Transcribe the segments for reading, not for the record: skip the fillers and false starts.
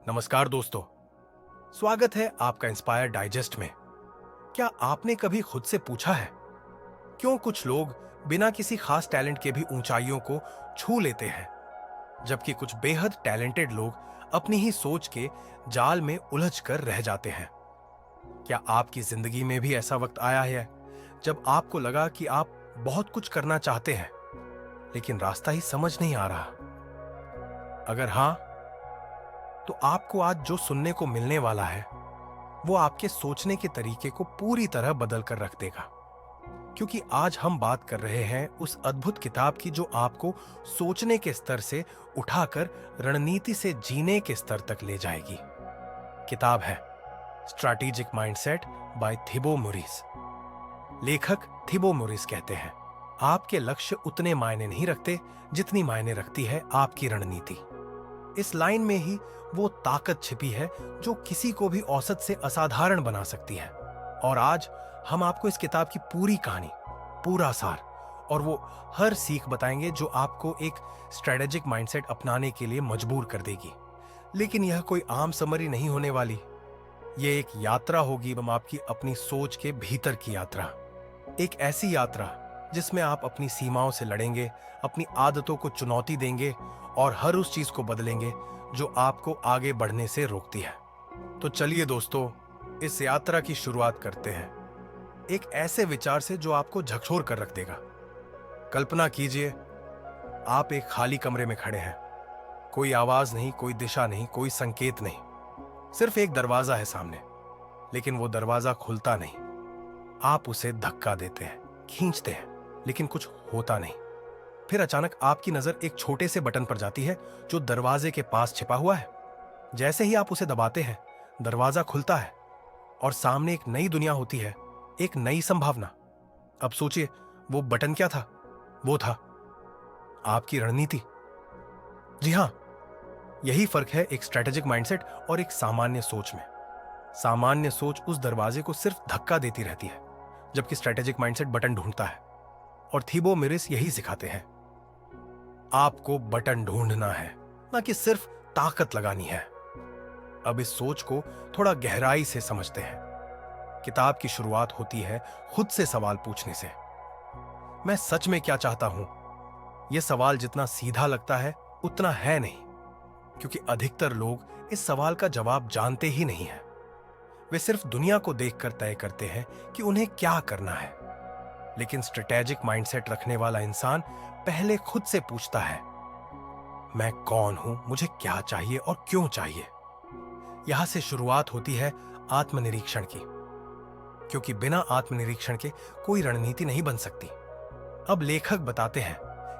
नमस्कार दोस्तों, स्वागत है आपका इंस्पायर डाइजेस्ट में। क्या आपने कभी खुद से पूछा है क्यों कुछ लोग बिना किसी खास टैलेंट के भी ऊंचाइयों को छू लेते हैं, जबकि कुछ बेहद टैलेंटेड लोग अपनी ही सोच के जाल में उलझ कर रह जाते हैं? क्या आपकी जिंदगी में भी ऐसा वक्त आया है जब आपको लगा कि आप बहुत कुछ करना चाहते हैं लेकिन रास्ता ही समझ नहीं आ रहा? अगर हाँ, तो आपको आज जो सुनने को मिलने वाला है वो आपके सोचने के तरीके को पूरी तरह बदल कर रख देगा। क्योंकि आज हम बात कर रहे हैं उस अद्भुत किताब की जो आपको सोचने के स्तर से उठाकर रणनीति से जीने के स्तर तक ले जाएगी। किताब है स्ट्रैटेजिक माइंडसेट बाय थिबो मोरिस। लेखक थिबो मोरिस कहते हैं, आपके लक्ष्य उतने मायने नहीं रखते जितनी मायने रखती है आपकी रणनीति। इस लाइन में ही वो ताकत छिपी है जो किसी को भी औसत से असाधारण बना सकती है। और आज हम आपको इस किताब की पूरी कहानी, पूरा सार और वो हर सीख बताएंगे जो आपको एक स्ट्रेटेजिक माइंडसेट अपनाने के लिए मजबूर कर देगी। लेकिन यह कोई आम समरी नहीं होने वाली। ये एक यात्रा होगी, हम आपकी अपनी सोच के भीतर की यात्रा। एक ऐसी यात्रा जिसमें आप अपनी सीमाओं से लड़ेंगे, अपनी आदतों को चुनौती देंगे और हर उस चीज को बदलेंगे जो आपको आगे बढ़ने से रोकती है। तो चलिए दोस्तों, इस यात्रा की शुरुआत करते हैं एक ऐसे विचार से जो आपको झकझोर कर रख देगा। कल्पना कीजिए, आप एक खाली कमरे में खड़े हैं। कोई आवाज नहीं, कोई दिशा नहीं, कोई संकेत नहीं, सिर्फ एक दरवाजा है सामने। लेकिन वो दरवाजा खुलता नहीं। आप उसे धक्का देते हैं, खींचते हैं, लेकिन कुछ होता नहीं। फिर अचानक आपकी नजर एक छोटे से बटन पर जाती है जो दरवाजे के पास छिपा हुआ है। जैसे ही आप उसे दबाते हैं, दरवाजा खुलता है और सामने एक नई दुनिया होती है, एक नई संभावना। अब सोचिए, वो बटन क्या था? वो था आपकी रणनीति। जी हां, यही फर्क है एक स्ट्रेटेजिक माइंडसेट और एक सामान्य सोच में। सामान्य सोच उस दरवाजे को सिर्फ धक्का देती रहती है, जबकि स्ट्रेटेजिक माइंडसेट बटन ढूंढता है। और थिबो मोरिस यही सिखाते हैं, आपको बटन ढूंढना है, ना कि सिर्फ ताकत लगानी है। अब इस सोच को थोड़ा गहराई से समझते हैं। किताब की शुरुआत होती है खुद से सवाल पूछने से। मैं सच में क्या चाहता हूं? यह सवाल जितना सीधा लगता है उतना है नहीं, क्योंकि अधिकतर लोग इस सवाल का जवाब जानते ही नहीं है। वे सिर्फ दुनिया को देखकर तय करते हैं कि उन्हें क्या करना है। लेकिन स्ट्रेटेजिक माइंडसेट रखने वाला इंसान पहले खुद से पूछता है, मैं कौन हूं, मुझे क्या चाहिए और क्यों चाहिए? यहां से शुरुआत होती है आत्मनिरीक्षण की, क्योंकि बिना आत्मनिरीक्षण के कोई रणनीति नहीं बन सकती। अब लेखक बताते हैं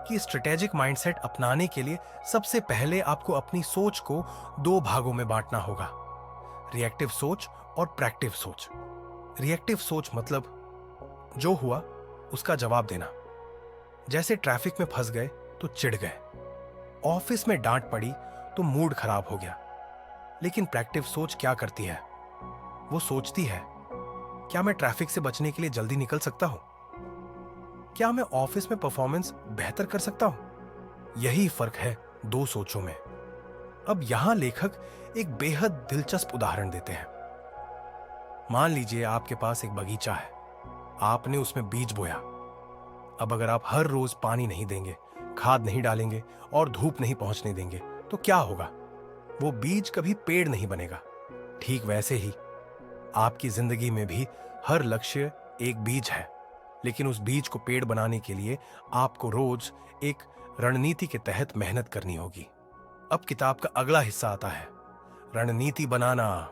कि स्ट्रेटेजिक माइंडसेट अपनाने के लिए सबसे पहले आपको अपनी सोच को दो भागों में बांटना होगा, रिएक्टिव सोच और प्रैक्टिव सोच। रिएक्टिव सोच मतलब जो हुआ उसका जवाब देना। जैसे ट्रैफिक में फंस गए तो चिढ़ गए, ऑफिस में डांट पड़ी तो मूड खराब हो गया। लेकिन प्रैक्टिव सोच क्या करती है? वो सोचती है, क्या मैं ट्रैफिक से बचने के लिए जल्दी निकल सकता हूं? क्या मैं ऑफिस में परफॉर्मेंस बेहतर कर सकता हूं? यही फर्क है दो सोचों में। अब यहां लेखक एक बेहद दिलचस्प उदाहरण देते हैं। मान लीजिए आपके पास एक बगीचा है, आपने उसमें बीज बोया। अब अगर आप हर रोज पानी नहीं देंगे, खाद नहीं डालेंगे और धूप नहीं पहुंचने देंगे तो क्या होगा? वो बीज कभी पेड़ नहीं बनेगा। ठीक वैसे ही आपकी जिंदगी में भी हर लक्ष्य एक बीज है, लेकिन उस बीज को पेड़ बनाने के लिए आपको रोज एक रणनीति के तहत मेहनत करनी होगी। अब किताब का अगला हिस्सा आता है, रणनीति बनाना।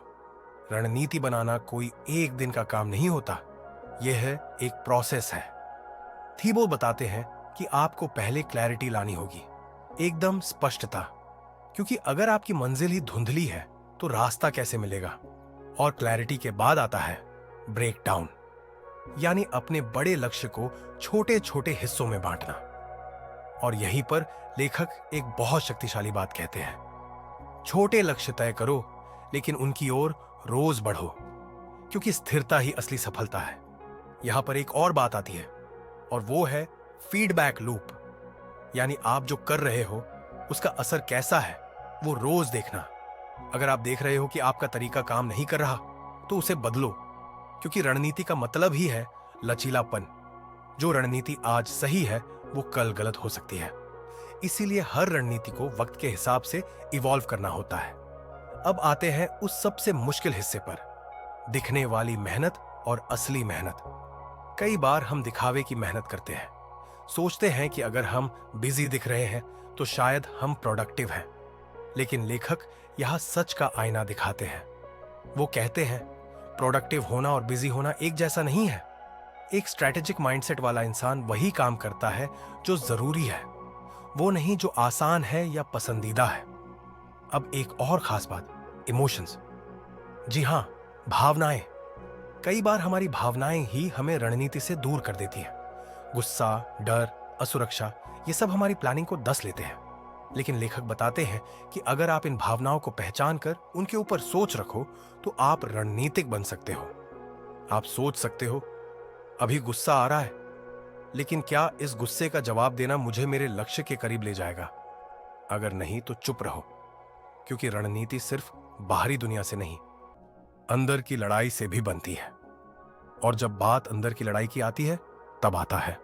रणनीति बनाना कोई एक दिन का काम नहीं होता, यह एक प्रोसेस है। थीबो बताते हैं कि आपको पहले क्लैरिटी लानी होगी, एकदम स्पष्टता। क्योंकि अगर आपकी मंजिल ही धुंधली है तो रास्ता कैसे मिलेगा? और क्लैरिटी के बाद आता है ब्रेक डाउन, यानी अपने बड़े लक्ष्य को छोटे छोटे हिस्सों में बांटना। और यहीं पर लेखक एक बहुत शक्तिशाली बात कहते हैं, छोटे लक्ष्य तय करो लेकिन उनकी ओर रोज बढ़ो, क्योंकि स्थिरता ही असली सफलता है। यहां पर एक और बात आती है और वो है फीडबैक लूप, यानी आप जो कर रहे हो उसका असर कैसा है वो रोज देखना। अगर आप देख रहे हो कि आपका तरीका काम नहीं कर रहा, तो उसे बदलो, क्योंकि रणनीति का मतलब ही है लचीलापन। जो रणनीति आज सही है वो कल गलत हो सकती है। इसीलिए हर रणनीति को वक्त के हिसाब से इवॉल्व करना होता है। अब आते हैं उस सबसे मुश्किल हिस्से पर, दिखने वाली मेहनत और असली मेहनत। कई बार हम दिखावे की मेहनत करते हैं, सोचते हैं कि अगर हम बिजी दिख रहे हैं तो शायद हम प्रोडक्टिव हैं। लेकिन लेखक यहां सच का आईना दिखाते हैं। वो कहते हैं प्रोडक्टिव होना और बिजी होना एक जैसा नहीं है। एक स्ट्रैटेजिक माइंडसेट वाला इंसान वही काम करता है जो जरूरी है, वो नहीं जो आसान है या पसंदीदा है। अब एक और खास बात, इमोशंस। जी हां, भावनाएं। कई बार हमारी भावनाएं ही हमें रणनीति से दूर कर देती हैं। गुस्सा, डर, असुरक्षा, ये सब हमारी प्लानिंग को दस लेते हैं। लेकिन लेखक बताते हैं कि अगर आप इन भावनाओं को पहचान कर उनके ऊपर सोच रखो तो आप रणनीतिक बन सकते हो। आप सोच सकते हो, अभी गुस्सा आ रहा है, लेकिन क्या इस गुस्से का जवाब देना मुझे मेरे लक्ष्य के करीब ले जाएगा? अगर नहीं तो चुप रहो, क्योंकि रणनीति सिर्फ बाहरी दुनिया से नहीं, अंदर की लड़ाई से भी बनती है। और जब बात अंदर की लड़ाई की आती है, तब आता है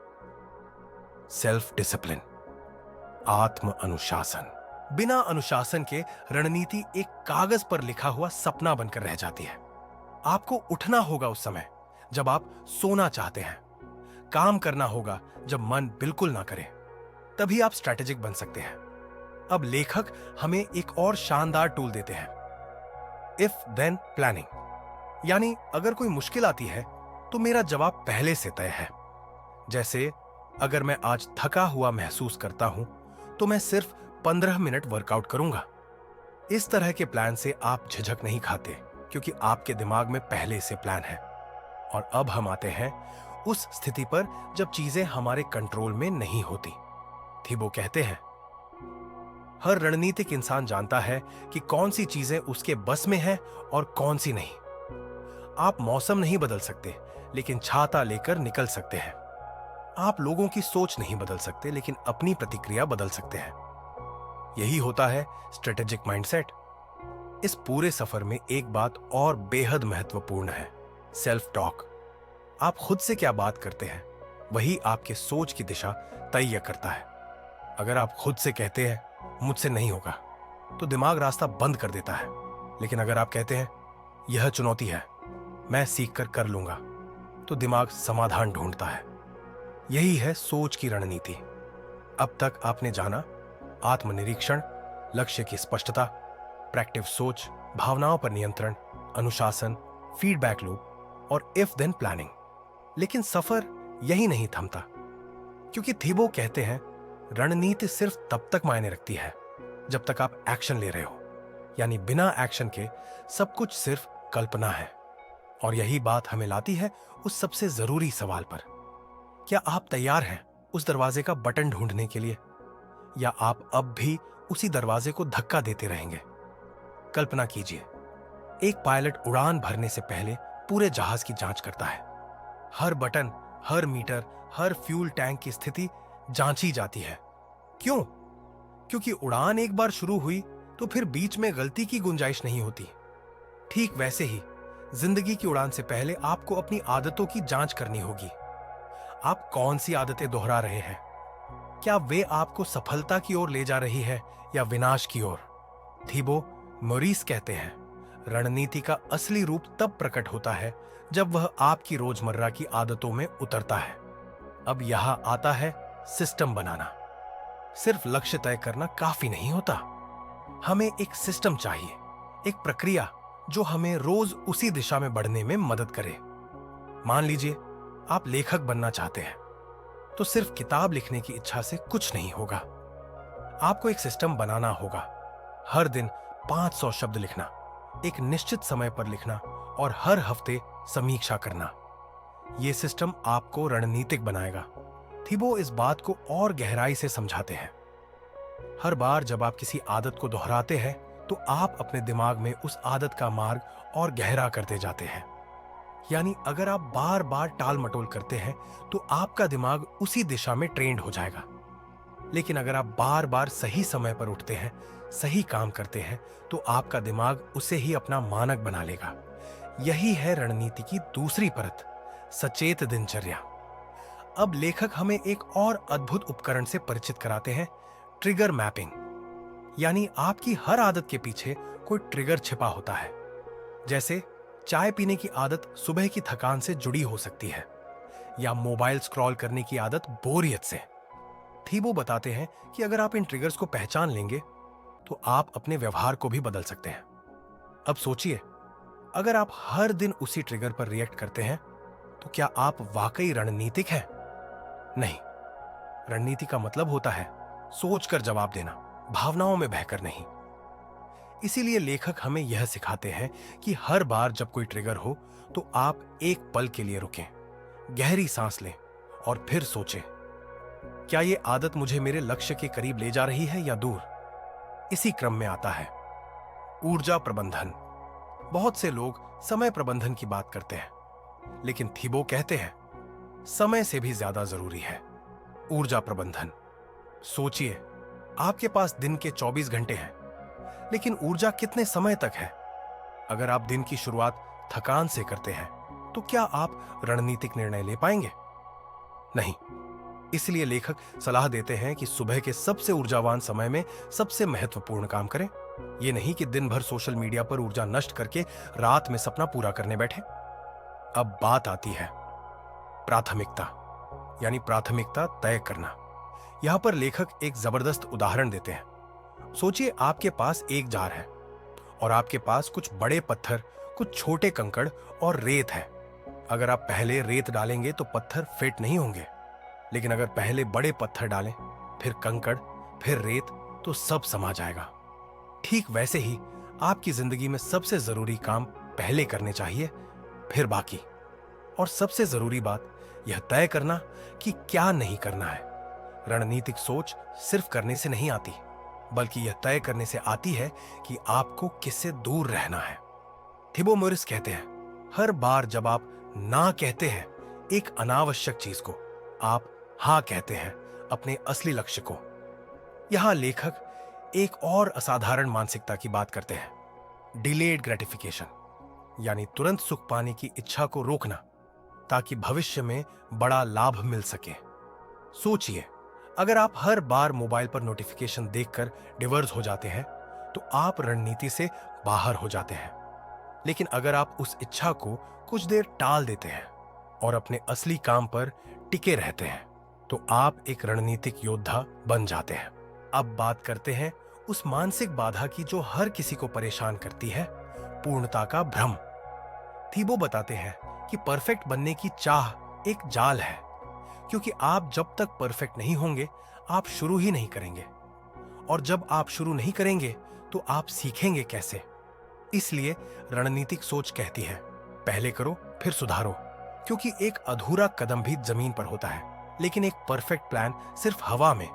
सेल्फ डिसिप्लिन, आत्म अनुशासन। बिना अनुशासन के रणनीति एक कागज पर लिखा हुआ सपना बनकर रह जाती है। आपको उठना होगा उस समय जब आप सोना चाहते हैं, काम करना होगा जब मन बिल्कुल ना करे, तभी आप स्ट्रैटेजिक बन सकते हैं। अब लेखक हमें एक और शानदार टूल देते हैं, इफ देन प्लानिंग। यानी अगर कोई मुश्किल आती है तो मेरा जवाब पहले से तय है। जैसे अगर मैं आज थका हुआ महसूस करता हूं तो मैं सिर्फ 15 मिनट वर्कआउट करूंगा। इस तरह के प्लान से आप झिझक नहीं खाते, क्योंकि आपके दिमाग में पहले से प्लान है। और अब हम आते हैं उस स्थिति पर जब चीजें हमारे कंट्रोल में नहीं होती। थीबो कहते हैं हर रणनीतिक इंसान जानता है कि कौन सी चीजें उसके बस में हैं और कौन सी नहीं। आप मौसम नहीं बदल सकते, लेकिन छाता लेकर निकल सकते हैं। आप लोगों की सोच नहीं बदल सकते, लेकिन अपनी प्रतिक्रिया बदल सकते हैं। यही होता है स्ट्रेटेजिक माइंडसेट। इस पूरे सफर में एक बात और बेहद महत्वपूर्ण है, सेल्फ टॉक। आप खुद से क्या बात करते हैं, वही आपके सोच की दिशा तय करता है। अगर आप खुद से कहते हैं मुझसे नहीं होगा, तो दिमाग रास्ता बंद कर देता है। लेकिन अगर आप कहते हैं यह चुनौती है, मैं सीख कर लूंगा, तो दिमाग समाधान ढूंढता है। यही है सोच की रणनीति। अब तक आपने जाना आत्मनिरीक्षण, लक्ष्य की स्पष्टता, प्रैक्टिव सोच, भावनाओं पर नियंत्रण, अनुशासन, फीडबैक लूप और इफ देन प्लानिंग। लेकिन सफर यही नहीं थमता, क्योंकि थीबो कहते हैं रणनीति सिर्फ तब तक मायने रखती है जब तक आप एक्शन ले रहे हो। यानी बिना एक्शन के सब कुछ सिर्फ कल्पना है। और यही बात हमें लाती है उस सबसे जरूरी सवाल पर, क्या आप तैयार हैं उस दरवाजे का बटन ढूंढने के लिए, या आप अब भी उसी दरवाजे को धक्का देते रहेंगे? कल्पना कीजिए, एक पायलट उड़ान भरने से पहले पूरे जहाज की जांच करता है। हर बटन, हर मीटर, हर फ्यूल टैंक की स्थिति जांची जाती है। क्यों? क्योंकि उड़ान एक बार शुरू हुई तो फिर बीच में गलती की गुंजाइश नहीं होती। ठीक वैसे ही जिंदगी की उड़ान से पहले आपको अपनी आदतों की जांच करनी होगी। आप कौन सी आदतें दोहरा रहे हैं? क्या वे आपको सफलता की ओर ले जा रही है या विनाश की ओर? थीबो मोरिस कहते हैं रणनीति का असली रूप तब प्रकट होता है जब वह आपकी रोजमर्रा की आदतों में उतरता है। अब यहां आता है सिस्टम बनाना। सिर्फ लक्ष्य तय करना काफी नहीं होता, हमें एक सिस्टम चाहिए, एक प्रक्रिया जो हमें रोज उसी दिशा में बढ़ने में मदद करे। मान लीजिए आप लेखक बनना चाहते हैं, तो सिर्फ किताब लिखने की इच्छा से कुछ नहीं होगा। आपको एक सिस्टम बनाना होगा। हर दिन 500 शब्द लिखना, एक निश्चित समय पर लिखना और हर हफ्ते समीक्षा करना। यह सिस्टम आपको रणनीतिक बनाएगा। थीबो इस बात को और गहराई से समझाते हैं। हर बार जब आप किसी आदत को दोहराते हैं तो आप अपने दिमाग में उस आदत का मार्ग और गहरा करते जाते हैं। यानी अगर आप बार बार टाल मटोल करते हैं तो आपका दिमाग उसी दिशा में ट्रेंड हो जाएगा। लेकिन अगर आप बार बार सही समय पर उठते हैं, सही काम करते हैं तो आपका दिमाग उसे ही अपना मानक बना लेगा। यही है रणनीति की दूसरी परत, सचेत दिनचर्या। अब लेखक हमें एक और अद्भुत उपकरण से परिचित कराते हैं, ट्रिगर मैपिंग। यानी आपकी हर आदत के पीछे कोई ट्रिगर छिपा होता है। जैसे चाय पीने की आदत सुबह की थकान से जुड़ी हो सकती है, या मोबाइल स्क्रॉल करने की आदत बोरियत से। थीबो बताते हैं कि अगर आप इन ट्रिगर्स को पहचान लेंगे तो आप अपने व्यवहार को भी बदल सकते हैं। अब सोचिए, अगर आप हर दिन उसी ट्रिगर पर रिएक्ट करते हैं तो क्या आप वाकई रणनीतिक हैं? नहीं। रणनीति का मतलब होता है सोचकर जवाब देना, भावनाओं में बहकर नहीं। इसीलिए लेखक हमें यह सिखाते हैं कि हर बार जब कोई ट्रिगर हो तो आप एक पल के लिए रुकें, गहरी सांस लें और फिर सोचें, क्या यह आदत मुझे मेरे लक्ष्य के करीब ले जा रही है या दूर? इसी क्रम में आता है ऊर्जा प्रबंधन। बहुत से लोग समय प्रबंधन की बात करते हैं, लेकिन थीबो कहते हैं समय से भी ज्यादा जरूरी है ऊर्जा प्रबंधन। सोचिए, आपके पास दिन के 24 घंटे हैं, लेकिन ऊर्जा कितने समय तक है? अगर आप दिन की शुरुआत थकान से करते हैं तो क्या आप रणनीतिक निर्णय ले पाएंगे? नहीं। इसलिए लेखक सलाह देते हैं कि सुबह के सबसे ऊर्जावान समय में सबसे महत्वपूर्ण काम करें। यह नहीं कि दिन भर सोशल मीडिया पर ऊर्जा नष्ट करके रात में सपना पूरा करने बैठे। अब बात आती है प्राथमिकता, यानी प्राथमिकता तय करना। यहां पर लेखक एक जबरदस्त उदाहरण देते हैं। सोचिए, आपके पास एक जार है और आपके पास कुछ बड़े पत्थर, कुछ छोटे कंकड़ और रेत है। अगर आप पहले रेत डालेंगे तो पत्थर फिट नहीं होंगे, लेकिन अगर पहले बड़े पत्थर डालें, फिर कंकड़, फिर रेत, तो सब समा जाएगा। ठीक वैसे ही आपकी जिंदगी में सबसे जरूरी काम पहले करने चाहिए, फिर बाकी। और सबसे जरूरी बात यह तय करना कि क्या नहीं करना है। रणनीतिक सोच सिर्फ करने से नहीं आती, बल्कि यह तय करने से आती है कि आपको किससे दूर रहना है। थिबो मोरिस कहते हैं, हर बार जब आप ना कहते हैं एक अनावश्यक चीज को, आप हाँ कहते हैं अपने असली लक्ष्य को। यहां लेखक एक और असाधारण मानसिकता की बात करते हैं, डिलेड ग्रेटिफिकेशन, यानी तुरंत सुख पाने की इच्छा को रोकना ताकि भविष्य में बड़ा लाभ मिल सके। सोचिए, अगर आप हर बार मोबाइल पर नोटिफिकेशन देखकर डिवर्स हो जाते हैं तो आप रणनीति से बाहर हो जाते हैं। लेकिन अगर आप उस इच्छा को कुछ देर टाल देते हैं और अपने असली काम पर टिके रहते हैं तो आप एक रणनीतिक योद्धा बन जाते हैं। अब बात करते हैं उस मानसिक बाधा की जो हर किसी को परेशान करती है, पूर्णता का भ्रम। थीबो बताते हैं कि परफेक्ट बनने की चाह एक जाल है, क्योंकि आप जब तक परफेक्ट नहीं होंगे आप शुरू ही नहीं करेंगे, और जब आप शुरू नहीं करेंगे तो आप सीखेंगे कैसे? इसलिए रणनीतिक सोच कहती है, पहले करो फिर सुधारो, क्योंकि एक अधूरा कदम भी जमीन पर होता है, लेकिन एक परफेक्ट प्लान सिर्फ हवा में।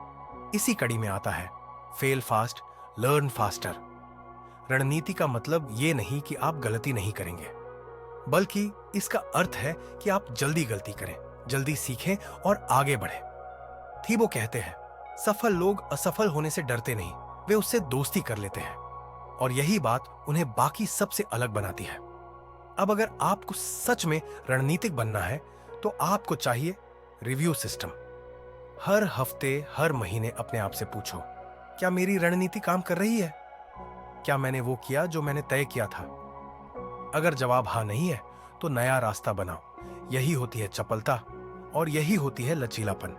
इसी कड़ी में आता है फेल फास्ट, लर्न फास्टर। रणनीति का मतलब ये नहीं कि आप गलती नहीं करेंगे, बल्कि इसका अर्थ है कि आप जल्दी गलती करें, जल्दी सीखें और आगे बढ़ें। थीबो कहते हैं, सफल लोग असफल होने से डरते नहीं, वे उससे दोस्ती कर लेते हैं, और यही बात उन्हें बाकी सबसे अलग बनाती है। अब अगर आपको सच में रणनीतिक बनना है तो आपको चाहिए रिव्यू सिस्टम। हर हफ्ते, हर महीने अपने आप से पूछो, क्या मेरी रणनीति काम कर रही है? क्या मैंने वो किया जो मैंने तय किया था? अगर जवाब हाँ नहीं है तो नया रास्ता बनाओ। यही होती है चपलता और यही होती है लचीलापन।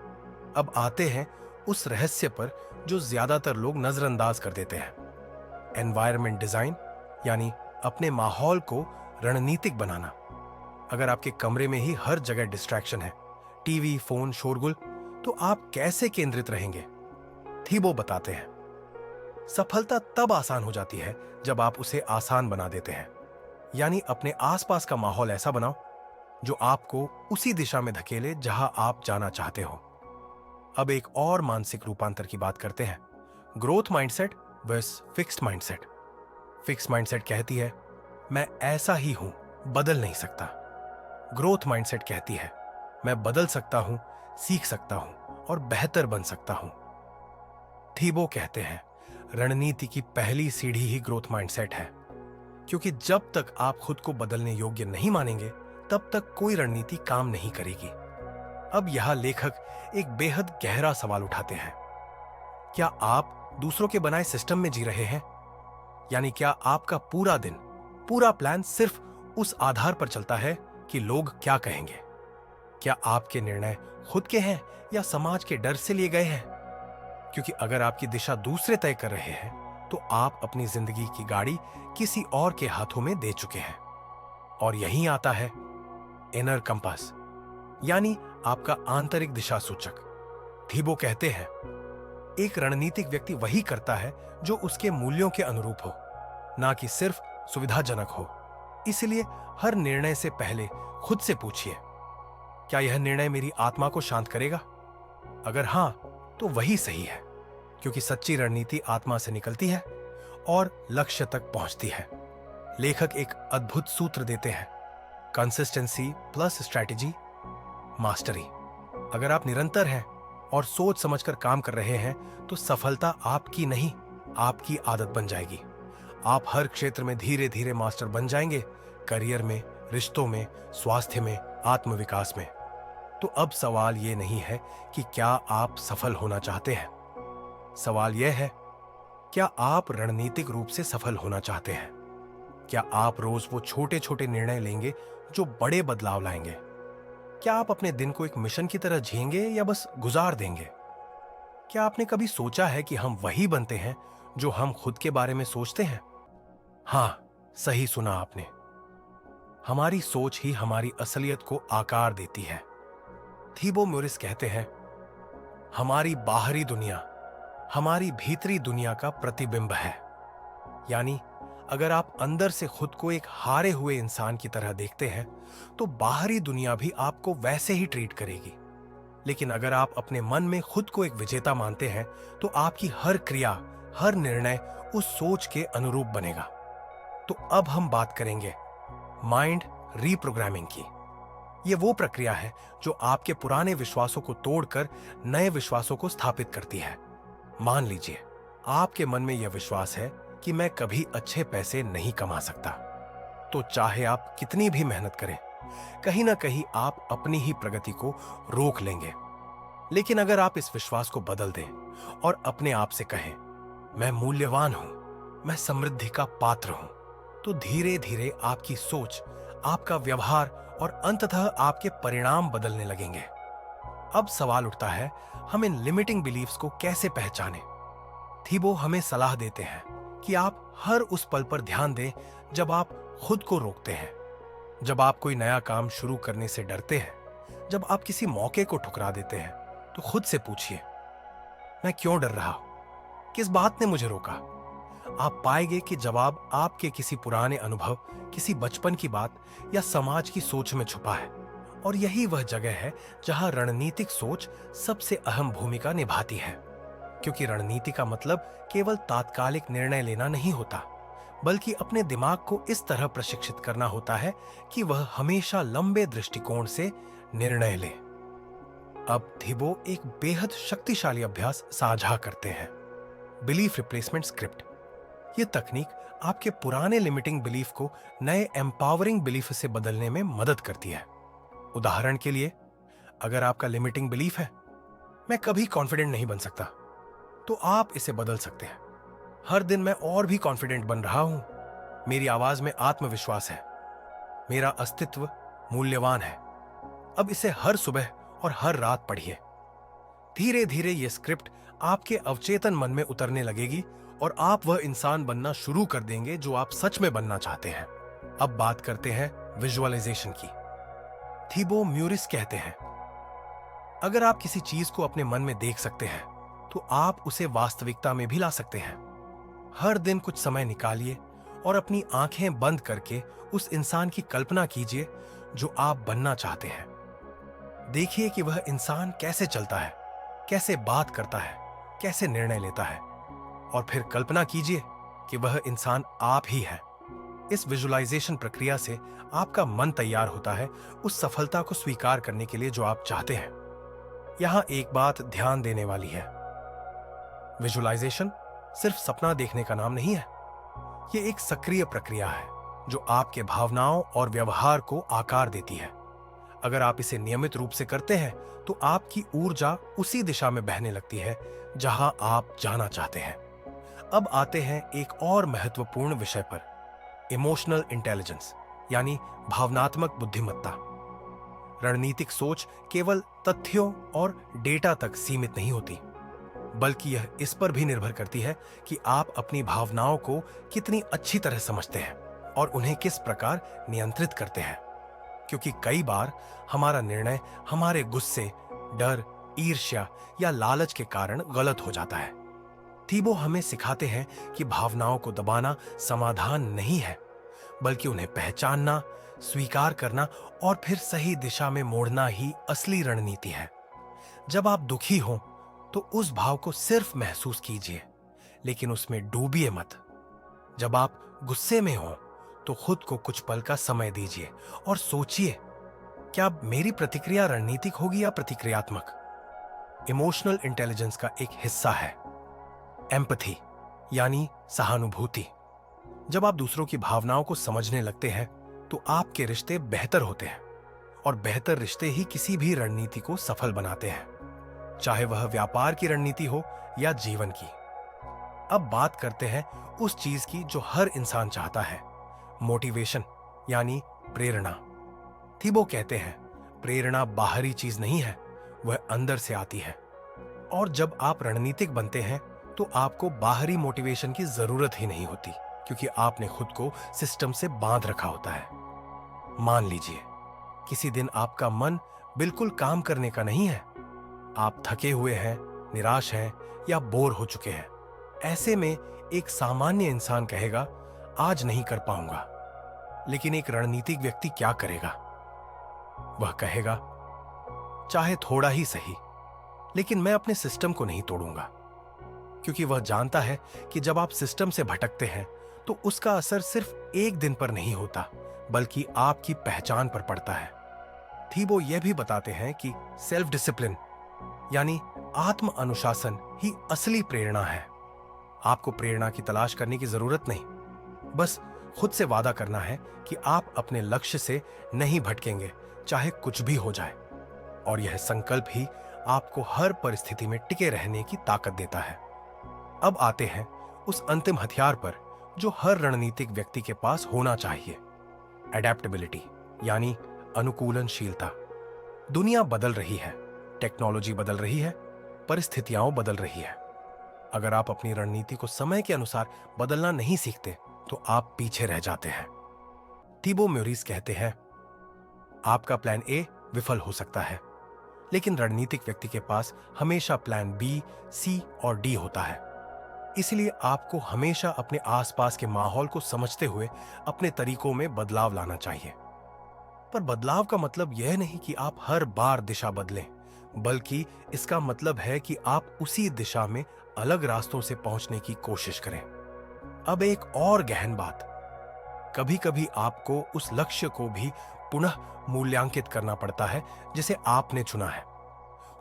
अब आते हैं उस रहस्य पर जो ज्यादातर लोग नजरअंदाज कर देते हैं, एनवायरनमेंट डिजाइन, यानी अपने माहौल को रणनीतिक बनाना। अगर आपके कमरे में ही हर जगह डिस्ट्रैक्शन है, टीवी, फोन, शोरगुल, तो आप कैसे केंद्रित रहेंगे? थीबो बताते हैं, सफलता तब आसान हो जाती है जब आप उसे आसान बना देते हैं। यानी अपने आसपास का माहौल ऐसा बनाओ जो आपको उसी दिशा में धकेले जहां आप जाना चाहते हो। अब एक और मानसिक रूपांतर की बात करते हैं, growth mindset versus fixed mindset. Fixed mindset कहती है, मैं ऐसा ही हूं, बदल नहीं सकता। ग्रोथ माइंडसेट कहती है, मैं बदल सकता हूं, सीख सकता हूं और बेहतर बन सकता हूं। थीबो कहते हैं, रणनीति की पहली सीढ़ी ही ग्रोथ माइंडसेट है, क्योंकि जब तक आप खुद को बदलने योग्य नहीं मानेंगे तब तक कोई रणनीति काम नहीं करेगी। अब यह लेखक एक बेहद गहरा सवाल उठाते हैं। क्या आप दूसरों के बनाए सिस्टम में जी रहे हैं? यानी क्या आपका पूरा दिन, पूरा प्लान सिर्फ उस आधार पर चलता है कि लोग क्या कहेंगे? क्या आपके निर्णय खुद के हैं या समाज के डर से लिए गए हैं? क्योंकि अगर आपकी दिशा दूसरे तय कर रहे हैं तो आप अपनी जिंदगी की गाड़ी किसी और के हाथों में दे चुके हैं। और यहीं आता है इनर कंपास, यानी आपका आंतरिक दिशा सूचक। थीबो कहते हैं, एक रणनीतिक व्यक्ति वही करता है जो उसके मूल्यों के अनुरूप हो, ना कि सिर्फ सुविधाजनक हो। इसलिए हर निर्णय से पहले खुद से पूछिए, क्या यह निर्णय मेरी आत्मा को शांत करेगा? अगर हां, तो वही सही है, क्योंकि सच्ची रणनीति आत्मा से निकलती है और लक्ष्य तक पहुंचती है। लेखक एक अद्भुत सूत्र देते हैं, कंसिस्टेंसी प्लस स्ट्रैटेजी मास्टरी। अगर आप निरंतर हैं और सोच समझकर काम कर रहे हैं तो सफलता आपकी नहीं, आपकी आदत बन जाएगी। आप हर क्षेत्र में धीरे धीरे मास्टर बन जाएंगे, करियर में, रिश्तों में, स्वास्थ्य में, आत्मविकास में। तो अब सवाल यह नहीं है कि क्या आप सफल होना चाहते हैं। सवाल यह है, क्या आप रणनीतिक रूप से सफल होना चाहते हैं? क्या आप रोज वो छोटे छोटे निर्णय लेंगे जो बड़े बदलाव लाएंगे? क्या आप अपने दिन को एक मिशन की तरह जिएंगे या बस गुजार देंगे? क्या आपने कभी सोचा है कि हम वही बनते हैं जो हम खुद के बारे में सोचते हैं? हां, सही सुना आपने। हमारी सोच ही हमारी असलियत को आकार देती है। थीबो म्यूरिस कहते हैं, हमारी बाहरी दुनिया हमारी भीतरी दुनिया का प्रतिबिंब है। यानी अगर आप अंदर से खुद को एक हारे हुए इंसान की तरह देखते हैं तो बाहरी दुनिया भी आपको वैसे ही ट्रीट करेगी। लेकिन अगर आप अपने मन में खुद को एक विजेता मानते हैं तो आपकी हर क्रिया, हर निर्णय उस सोच के अनुरूप बनेगा। तो अब हम बात करेंगे माइंड रीप्रोग्रामिंग की। यह वो प्रक्रिया है जो आपके पुराने विश्वासों को तोड़कर नए विश्वासों को स्थापित करती है। मान लीजिए आपके मन में यह विश्वास है कि मैं कभी अच्छे पैसे नहीं कमा सकता, तो चाहे आप कितनी भी मेहनत करें, कहीं ना कहीं आप अपनी ही प्रगति को रोक लेंगे। लेकिन अगर आप इस विश्वास को बदल दें और अपने आप से कहें, मैं मूल्यवान हूं, मैं समृद्धि का पात्र हूं, तो धीरे धीरे आपकी सोच, आपका व्यवहार और अंततः आपके परिणाम बदलने लगेंगे। अब सवाल उठता है, हम इन लिमिटिंग बिलीफ्स को कैसे पहचानें? थीबो हमें सलाह देते हैं कि आप हर उस पल पर ध्यान दें जब आप खुद को रोकते हैं, जब आप कोई नया काम शुरू करने से डरते हैं, जब आप किसी मौके को ठुकरा देते हैं, तो खुद से पूछिए, मैं क्यों डर रहा हूं? किस बात ने मुझे रोका? आप पाएंगे कि जवाब आपके किसी पुराने अनुभव, किसी बचपन की बात या समाज की सोच में छुपा है। और यही वह जगह है जहां रणनीतिक सोच सबसे अहम भूमिका निभाती है। क्योंकि रणनीति का मतलब केवल तात्कालिक निर्णय लेना नहीं होता, बल्कि अपने दिमाग को इस तरह प्रशिक्षित करना होता है कि वह हमेशा लंबे दृष्टिकोण से निर्णय ले। अब थीबो एक बेहद शक्तिशाली अभ्यास साझा करते हैं, बिलीफ रिप्लेसमेंट स्क्रिप्ट। यह तकनीक आपके पुराने लिमिटिंग बिलीफ को नए एम्पावरिंग बिलीफ से बदलने में मदद करती है। उदाहरण के लिए, अगर आपका लिमिटिंग बिलीफ है, मैं कभी कॉन्फिडेंट नहीं बन सकता, तो आप इसे बदल सकते हैं, हर दिन मैं और भी कॉन्फिडेंट बन रहा हूं, मेरी आवाज में आत्मविश्वास है, मेरा अस्तित्व मूल्यवान है। अब इसे हर सुबह और हर रात पढ़िए। धीरे धीरे यह स्क्रिप्ट आपके अवचेतन मन में उतरने लगेगी और आप वह इंसान बनना शुरू कर देंगे जो आप सच में बनना चाहते हैं। अब बात करते हैं विजुअलाइजेशन की। थीबो म्यूरिस कहते हैं, अगर आप किसी चीज को अपने मन में देख सकते हैं तो आप उसे वास्तविकता में भी ला सकते हैं। हर दिन कुछ समय निकालिए और अपनी आंखें बंद करके उस इंसान की कल्पना कीजिए जो आप बनना चाहते हैं। देखिए कि वह इंसान कैसे चलता है, कैसे बात करता है, कैसे निर्णय लेता है, और फिर कल्पना कीजिए कि वह इंसान आप ही है। इस विजुअलाइजेशन प्रक्रिया से आपका मन तैयार होता है उस सफलता को स्वीकार करने के लिए जो आप चाहते हैं। यहां एक बात ध्यान देने वाली है, विजुअलाइजेशन सिर्फ सपना देखने का नाम नहीं है। ये एक सक्रिय प्रक्रिया है जो आपके भावनाओं और व्यवहार को आकार देती है। अगर आप इसे नियमित रूप से करते हैं तो आपकी ऊर्जा उसी दिशा में बहने लगती है जहां आप जाना चाहते हैं। अब आते हैं एक और महत्वपूर्ण विषय पर, इमोशनल इंटेलिजेंस यानी भावनात्मक बुद्धिमत्ता। रणनीतिक सोच केवल तथ्यों और डेटा तक सीमित नहीं होती, बल्कि यह इस पर भी निर्भर करती है कि आप अपनी भावनाओं को कितनी अच्छी तरह समझते हैं और उन्हें किस प्रकार नियंत्रित करते हैं। क्योंकि कई बार हमारा निर्णय हमारे गुस्से, डर, ईर्ष्या या लालच के कारण गलत हो जाता है। थीबो हमें सिखाते हैं कि भावनाओं को दबाना समाधान नहीं है, बल्कि उन्हें पहचानना, स्वीकार करना और फिर सही दिशा में मोड़ना ही असली रणनीति है। जब आप दुखी हों तो उस भाव को सिर्फ महसूस कीजिए, लेकिन उसमें डूबिए मत। जब आप गुस्से में हों तो खुद को कुछ पल का समय दीजिए और सोचिए, क्या मेरी प्रतिक्रिया रणनीतिक होगी या प्रतिक्रियात्मक? इमोशनल इंटेलिजेंस का एक हिस्सा है एम्पैथी यानी सहानुभूति। जब आप दूसरों की भावनाओं को समझने लगते हैं तो आपके रिश्ते बेहतर होते हैं, और बेहतर रिश्ते ही किसी भी रणनीति को सफल बनाते हैं, चाहे वह व्यापार की रणनीति हो या जीवन की। अब बात करते हैं उस चीज की जो हर इंसान चाहता है, मोटिवेशन यानी प्रेरणा। थीबो कहते हैं, प्रेरणा बाहरी चीज नहीं है, वह अंदर से आती है। और जब आप रणनीतिक बनते हैं तो आपको बाहरी मोटिवेशन की जरूरत ही नहीं होती, क्योंकि आपने खुद को सिस्टम से बांध रखा होता है। मान लीजिए किसी दिन आपका मन बिल्कुल काम करने का नहीं है, आप थके हुए हैं, निराश हैं या बोर हो चुके हैं। ऐसे में एक सामान्य इंसान कहेगा, आज नहीं कर पाऊंगा। लेकिन एक रणनीतिक व्यक्ति क्या करेगा? वह कहेगा, चाहे थोड़ा ही सही, लेकिन मैं अपने सिस्टम को नहीं तोड़ूंगा। क्योंकि वह जानता है कि जब आप सिस्टम से भटकते हैं तो उसका असर सिर्फ एक दिन पर नहीं होता, बल्कि आपकी पहचान पर पड़ता है। थीबो यह भी बताते हैं कि सेल्फ डिसिप्लिन यानी आत्म अनुशासन ही असली प्रेरणा है। आपको प्रेरणा की तलाश करने की जरूरत नहीं, बस खुद से वादा करना है कि आप अपने लक्ष्य से नहीं भटकेंगे, चाहे कुछ भी हो जाए। और यह संकल्प ही आपको हर परिस्थिति में टिके रहने की ताकत देता है। अब आते हैं उस अंतिम हथियार पर जो हर रणनीतिक व्यक्ति के पास होना चाहिए, एडेप्टेबिलिटी यानी अनुकूलनशीलता। दुनिया बदल रही है, टेक्नोलॉजी बदल रही है, परिस्थितियां बदल रही है। अगर आप अपनी रणनीति को समय के अनुसार बदलना नहीं सीखते तो आप पीछे रह जाते हैं। थीबो म्यूरिस कहते हैं, आपका प्लान ए विफल हो सकता है, लेकिन रणनीतिक व्यक्ति के पास हमेशा प्लान बी, सी और डी होता है। इसलिए आपको हमेशा अपने आसपास के माहौल को समझते हुए अपने तरीकों में बदलाव लाना चाहिए। पर बदलाव का मतलब यह नहीं कि आप हर बार दिशा बदलें, बल्कि इसका मतलब है कि आप उसी दिशा में अलग रास्तों से पहुंचने की कोशिश करें। अब एक और गहन बात, कभी कभी आपको उस लक्ष्य को भी पुनः मूल्यांकित करना पड़ता है जिसे आपने चुना है,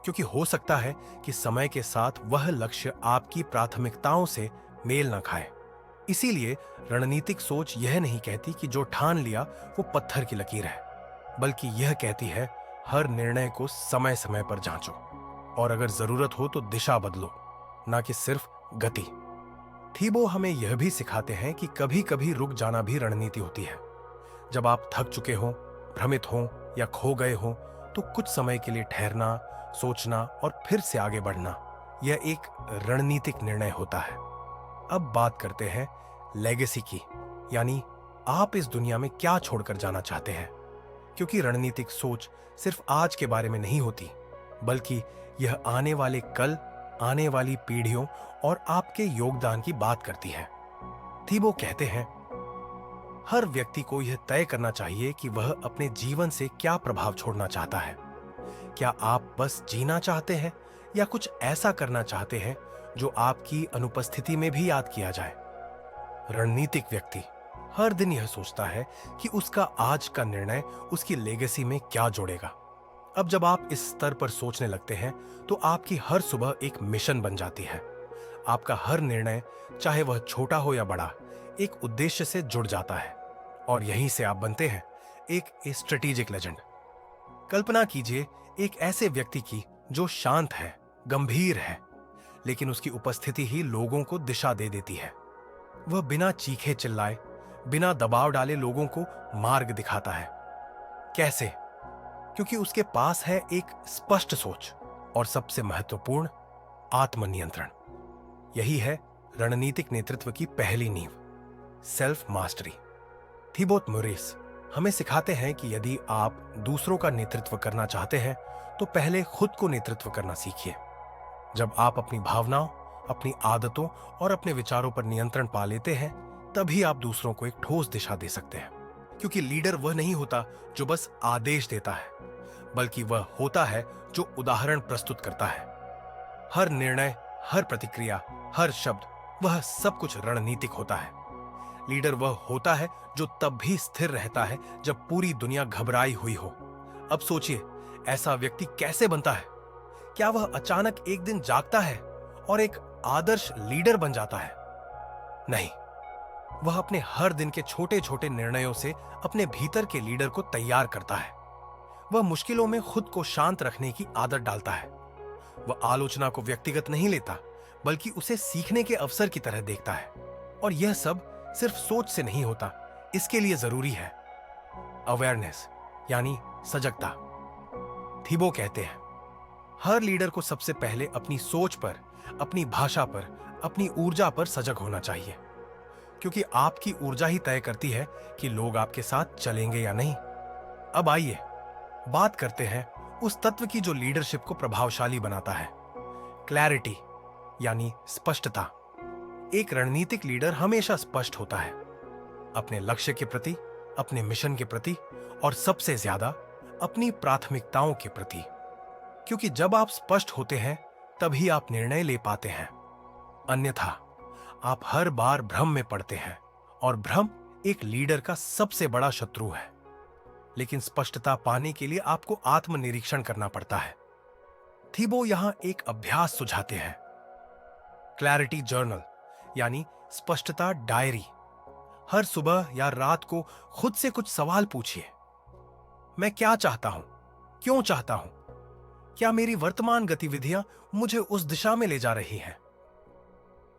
क्योंकि हो सकता है कि समय के साथ वह लक्ष्य आपकी प्राथमिकताओं से मेल न खाए। इसीलिए रणनीतिक सोच यह नहीं कहती कि जो ठान लिया वो पत्थर की लकीर है, बल्कि यह कहती है हर निर्णय को समय समय पर जांचो, और अगर जरूरत हो तो दिशा बदलो, ना कि सिर्फ गति। थीबो हमें यह भी सिखाते हैं कि कभी कभी रुक जाना भी रणनीति होती है। जब आप थक चुके हों, भ्रमित हों या खो गए हों, तो कुछ समय के लिए ठहरना, सोचना और फिर से आगे बढ़ना, यह एक रणनीतिक निर्णय होता है। अब बात करते हैं लेगेसी की, यानी आप इस दुनिया में क्या छोड़कर जाना चाहते हैं। क्योंकि रणनीतिक सोच सिर्फ आज के बारे में नहीं होती, बल्कि यह आने वाले कल, आने वाली पीढ़ियों और आपके योगदान की बात करती है। थीबो कहते हैं, हर व्यक्ति को यह तय करना चाहिए कि वह अपने जीवन से क्या प्रभाव छोड़ना चाहता है। क्या आप बस जीना चाहते हैं या कुछ ऐसा करना चाहते हैं जो आपकी अनुपस्थिति में भी याद किया जाए। रणनीतिक व्यक्ति हर दिन यह सोचता है कि उसका आज का निर्णय उसकी लेगेसी में क्या जोड़ेगा। अब जब आप इस स्तर पर सोचने लगते हैं तो आपकी हर सुबह एक मिशन बन जाती है। आपका हर निर्णय, चाहे वह छोटा हो या बड़ा, एक उद्देश्य से जुड़ जाता है और यहीं से आप बनते हैं एक स्ट्रेटेजिक लेजेंड। कल्पना कीजिए एक ऐसे व्यक्ति की जो शांत है, गंभीर है, लेकिन उसकी उपस्थिति ही लोगों को दिशा दे देती है। वह बिना चीखे चिल्लाए, बिना दबाव डाले लोगों को मार्ग दिखाता है। कैसे? क्योंकि उसके पास है एक स्पष्ट सोच और सबसे महत्वपूर्ण, आत्मनियंत्रण। यही है रणनीतिक नेतृत्व की पहली नींव, सेल्फ मास्टरी। थिबोत मोरिस हमें सिखाते हैं कि यदि आप दूसरों का नेतृत्व करना चाहते हैं तो पहले खुद को नेतृत्व करना सीखिए। जब आप अपनी भावनाओं, अपनी आदतों और अपने विचारों पर नियंत्रण पा लेते हैं, तभी आप दूसरों को एक ठोस दिशा दे सकते हैं। क्योंकि लीडर वह नहीं होता जो बस आदेश देता है, बल्कि वह होता है जो उदाहरण प्रस्तुत करता है। हर निर्णय, हर प्रतिक्रिया, हर शब्द, वह सब कुछ रणनीतिक होता है। लीडर वह होता है जो तब भी स्थिर रहता है जब पूरी दुनिया घबराई हुई हो। अब सोचिए, ऐसा व्यक्ति कैसे बनता है? क्या वह अचानक एक दिन जागता है और एक आदर्श लीडर बन जाता है? नहीं, वह अपने हर दिन के छोटे छोटे निर्णयों से अपने भीतर के लीडर को तैयार करता है। वह मुश्किलों में खुद को शांत रखने की आदत डालता है। वह आलोचना को व्यक्तिगत नहीं लेता, बल्कि उसे सीखने के अवसर की तरह देखता है। और यह सब सिर्फ सोच से नहीं होता, इसके लिए जरूरी है अवेयरनेस, यानी सजगता। थीबो कहते हैं, हर लीडर को सबसे पहले अपनी सोच पर, अपनी भाषा पर, अपनी ऊर्जा पर सजग होना चाहिए। क्योंकि आपकी ऊर्जा ही तय करती है कि लोग आपके साथ चलेंगे या नहीं। अब आइए बात करते हैं उस तत्व की जो लीडरशिप को प्रभावशाली बनाता है, क्लैरिटी, यानी स्पष्टता। एक रणनीतिक लीडर हमेशा स्पष्ट होता है, अपने लक्ष्य के प्रति, अपने मिशन के प्रति और सबसे ज्यादा अपनी प्राथमिकताओं के प्रति। क्योंकि जब आप स्पष्ट होते हैं तभी आप निर्णय ले पाते हैं। अन्यथा आप हर बार भ्रम में पड़ते हैं, और भ्रम एक लीडर का सबसे बड़ा शत्रु है। लेकिन स्पष्टता पाने के लिए आपको आत्मनिरीक्षण करना पड़ता है। थीबो यहां एक अभ्यास सुझाते हैं, क्लैरिटी जर्नल, यानी स्पष्टता डायरी। हर सुबह या रात को खुद से कुछ सवाल पूछिए। मैं क्या चाहता हूं? क्यों चाहता हूं? क्या मेरी वर्तमान गतिविधियां मुझे उस दिशा में ले जा रही हैं?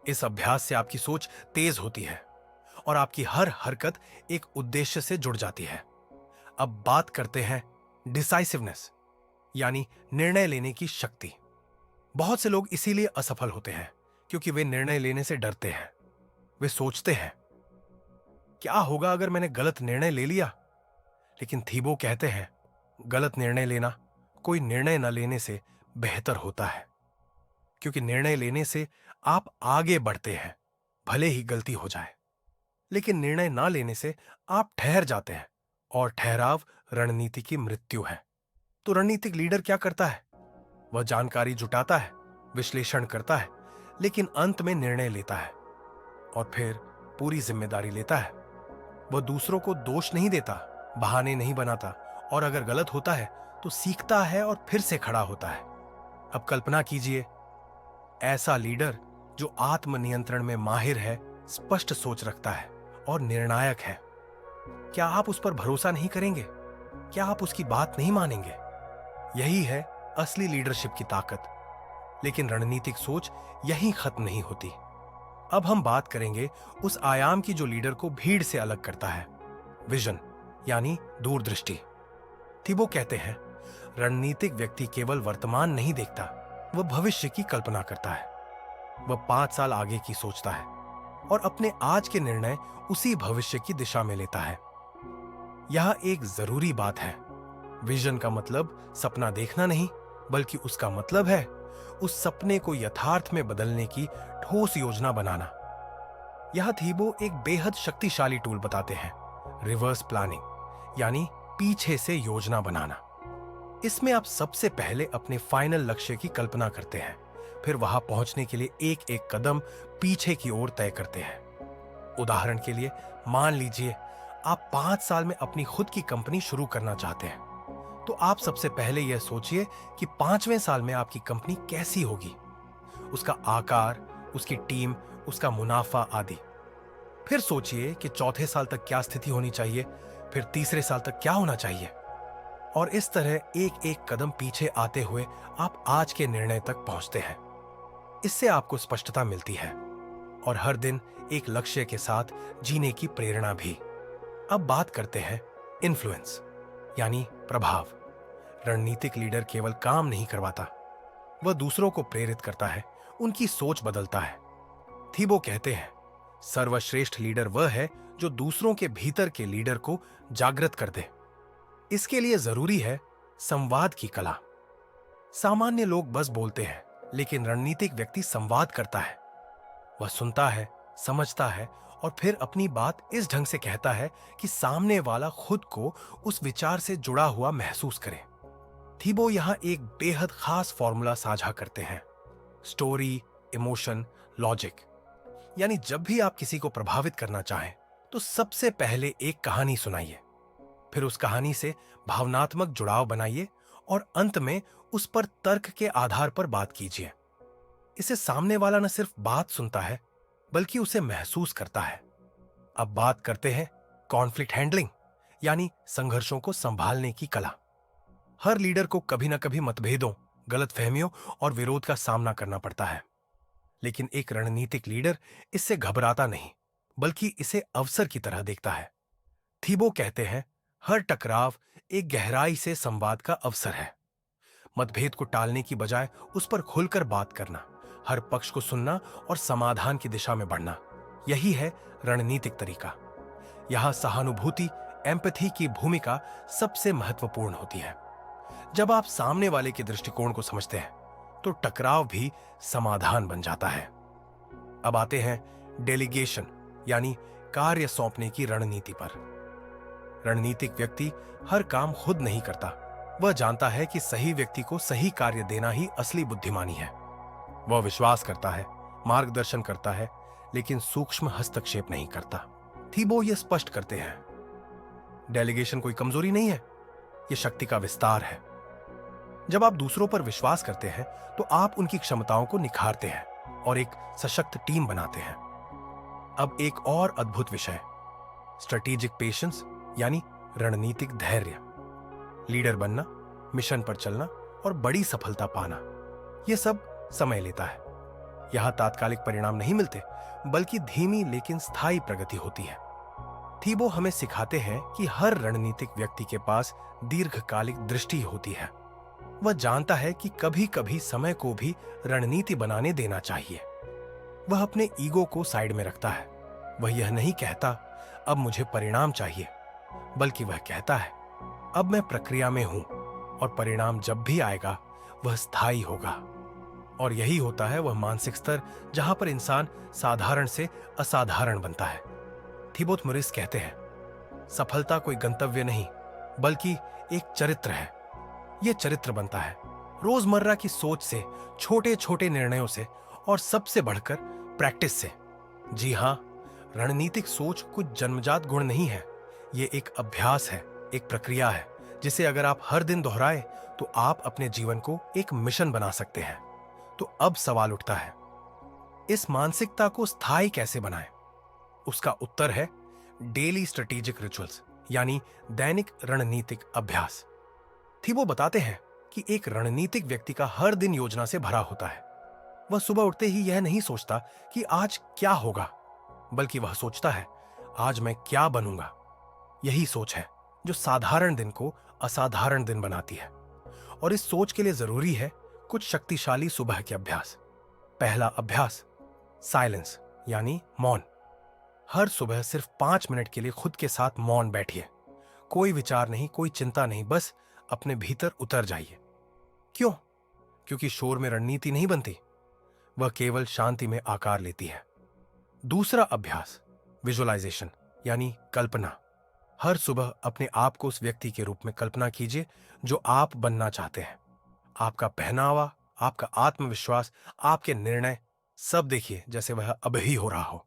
इस अभ्यास से आपकी सोच तेज होती है और आपकी हर हरकत एक उद्देश्य से जुड़ जाती है। अब बात करते हैं डिसाइसिवनेस, यानी निर्णय लेने की शक्ति। बहुत से लोग इसीलिए असफल होते हैं क्योंकि वे निर्णय लेने से डरते हैं। वे सोचते हैं, क्या होगा अगर मैंने गलत निर्णय ले लिया? लेकिन थीबो कहते हैं, गलत निर्णय लेना कोई निर्णय न लेने से बेहतर होता है। क्योंकि निर्णय लेने से आप आगे बढ़ते हैं, भले ही गलती हो जाए। लेकिन निर्णय ना लेने से आप ठहर जाते हैं, और ठहराव रणनीति की मृत्यु है। तो रणनीतिक लीडर क्या करता है? वह जानकारी जुटाता है, विश्लेषण करता है, लेकिन अंत में निर्णय लेता है और फिर पूरी जिम्मेदारी लेता है। वह दूसरों को दोष नहीं देता, बहाने नहीं बनाता, और अगर गलत होता है तो सीखता है और फिर से खड़ा होता है। अब कल्पना कीजिए, ऐसा लीडर जो आत्मनियंत्रण में माहिर है, स्पष्ट सोच रखता है और निर्णायक है। क्या आप उस पर भरोसा नहीं करेंगे? क्या आप उसकी बात नहीं मानेंगे? यही है असली लीडरशिप की ताकत। लेकिन रणनीतिक सोच यहीं खत्म नहीं होती। अब हम बात करेंगे उस आयाम की जो लीडर को भीड़ से अलग करता है, विजन, यानी दूरदृष्टि। थीबो कहते हैं, रणनीतिक व्यक्ति केवल वर्तमान नहीं देखता, वह भविष्य की कल्पना करता है। वह 5 साल आगे की सोचता है और अपने आज के निर्णय उसी भविष्य की दिशा में लेता है। यह एक जरूरी बात है। विजन का मतलब सपना देखना नहीं, बल्कि उसका मतलब है उस सपने को यथार्थ में बदलने की ठोस योजना बनाना। यह थीबो एक बेहद शक्तिशाली टूल बताते हैं, रिवर्स प्लानिंग, यानी पीछे से योजना बनाना। इसमें आप सबसे पहले अपने फाइनल लक्ष्य की कल्पना करते हैं, फिर वहां पहुंचने के लिए एक एक कदम पीछे की ओर तय करते हैं। उदाहरण के लिए, मान लीजिए आप 5 साल में अपनी खुद की कंपनी शुरू करना चाहते हैं, तो आप सबसे पहले यह सोचिए कि 5वें साल में आपकी कंपनी कैसी होगी। उसका आकार, उसकी टीम, उसका मुनाफा आदि। फिर सोचिए कि चौथे साल तक क्या स्थिति होनी चाहिए, फिर तीसरे साल तक क्या होना चाहिए। और इस तरह एक एक कदम पीछे आते हुए आप आज के निर्णय तक पहुंचते हैं। इससे आपको स्पष्टता मिलती है और हर दिन एक लक्ष्य के साथ जीने की प्रेरणा भी। अब बात करते हैं इन्फ्लुएंस यानी प्रभाव। रणनीतिक लीडर केवल काम नहीं करवाता, वह दूसरों को प्रेरित करता है, उनकी सोच बदलता है। थीबो कहते हैं, सर्वश्रेष्ठ लीडर वह है जो दूसरों के भीतर के लीडर को जागृत कर दे। इसके लिए जरूरी है संवाद की कला। सामान्य लोग बस बोलते हैं, लेकिन रणनीतिक व्यक्ति संवाद करता है। वह सुनता है, समझता है और फिर अपनी बात इस ढंग से कहता है कि सामने वाला खुद को उस विचार से जुड़ा हुआ महसूस करे। थीबो यहां एक बेहद खास फॉर्मूला साझा करते हैं, स्टोरी, इमोशन, लॉजिक। यानी जब भी आप किसी को प्रभावित करना चाहें तो सबसे पहले एक कहानी सुनाइए, फिर उस कहानी से भावनात्मक जुड़ाव बनाइए और अंत में उस पर तर्क के आधार पर बात कीजिए। इसे सामने वाला न सिर्फ बात सुनता है बल्कि उसे महसूस करता है। अब बात करते हैं कॉन्फ्लिक्ट हैंडलिंग यानी संघर्षों को संभालने की कला। हर लीडर को कभी ना कभी मतभेदों, गलतफहमियों और विरोध का सामना करना पड़ता है, लेकिन एक रणनीतिक लीडर इससे घबराता नहीं बल्कि इसे अवसर की तरह देखता है। थीबो कहते हैं, हर टकराव एक गहराई से संवाद का अवसर है। मतभेद को टालने की बजाय उस पर खुलकर बात करना, हर पक्ष को सुनना और समाधान की दिशा में बढ़ना, यही है रणनीतिक तरीका। यहां सहानुभूति, एम्पैथी की भूमिका सबसे महत्वपूर्ण होती है। जब आप सामने वाले के दृष्टिकोण को समझते हैं तो टकराव भी समाधान बन जाता है। अब आते हैं डेलीगेशन यानी कार्य सौंपने की रणनीति पर। रणनीतिक व्यक्ति हर काम खुद नहीं करता, वह जानता है कि सही व्यक्ति को सही कार्य देना ही असली बुद्धिमानी है। वह विश्वास करता है, मार्गदर्शन करता है, लेकिन सूक्ष्म हस्तक्षेप नहीं करता। थीबो यह स्पष्ट करते हैं, डेलीगेशन कोई कमजोरी नहीं है, यह शक्ति का विस्तार है। जब आप दूसरों पर विश्वास करते हैं तो आप उनकी क्षमताओं को निखारते हैं और एक सशक्त टीम बनाते हैं। अब एक और अद्भुत विषय, स्ट्रेटेजिक पेशेंस यानी रणनीतिक धैर्य। लीडर बनना, मिशन पर चलना और बड़ी सफलता पाना, यह सब समय लेता है। यहां तात्कालिक परिणाम नहीं मिलते बल्कि धीमी लेकिन स्थायी प्रगति होती है। थीबो हमें सिखाते हैं कि हर रणनीतिक व्यक्ति के पास दीर्घकालिक दृष्टि होती है। वह जानता है कि कभी कभी समय को भी रणनीति बनाने देना चाहिए। वह अपने ईगो को साइड में रखता है। वह यह नहीं कहता अब मुझे परिणाम चाहिए, बल्कि वह कहता है अब मैं प्रक्रिया में हूं और परिणाम जब भी आएगा वह स्थायी होगा। और यही होता है वह मानसिक स्तर जहां पर इंसान साधारण से असाधारण बनता है। थिबोत मोरिस कहते हैं, सफलता कोई गंतव्य नहीं बल्कि एक चरित्र है। यह चरित्र बनता है रोजमर्रा की सोच से, छोटे छोटे निर्णयों से और सबसे बढ़कर प्रैक्टिस से। जी हां, रणनीतिक सोच कुछ जन्मजात गुण नहीं है, यह एक अभ्यास है, एक प्रक्रिया है जिसे अगर आप हर दिन दोहराएं तो आप अपने जीवन को एक मिशन बना सकते हैं। तो अब सवाल उठता है, इस मानसिकता को स्थायी कैसे बनाएं? उसका उत्तर है डेली स्ट्रेटेजिक रिचुअल्स यानी दैनिक रणनीतिक अभ्यास। थीबो बताते हैं कि एक रणनीतिक व्यक्ति का हर दिन योजना से भरा होता है। वह सुबह उठते ही यह नहीं सोचता कि आज क्या होगा, बल्कि वह सोचता है आज मैं क्या बनूंगा। यही सोच है जो साधारण दिन को असाधारण दिन बनाती है। और इस सोच के लिए जरूरी है कुछ शक्तिशाली सुबह के अभ्यास। पहला अभ्यास, साइलेंस यानी मौन। हर सुबह सिर्फ 5 मिनट के लिए खुद के साथ मौन बैठिए। कोई विचार नहीं, कोई चिंता नहीं, बस अपने भीतर उतर जाइए। क्यों? क्योंकि शोर में रणनीति नहीं बनती, वह केवल शांति में आकार लेती है। दूसरा अभ्यास, विजुअलाइजेशन यानी कल्पना। हर सुबह अपने आप को उस व्यक्ति के रूप में कल्पना कीजिए जो आप बनना चाहते हैं। आपका पहनावा, आपका आत्मविश्वास, आपके निर्णय, सब देखिए जैसे वह अभी हो रहा हो।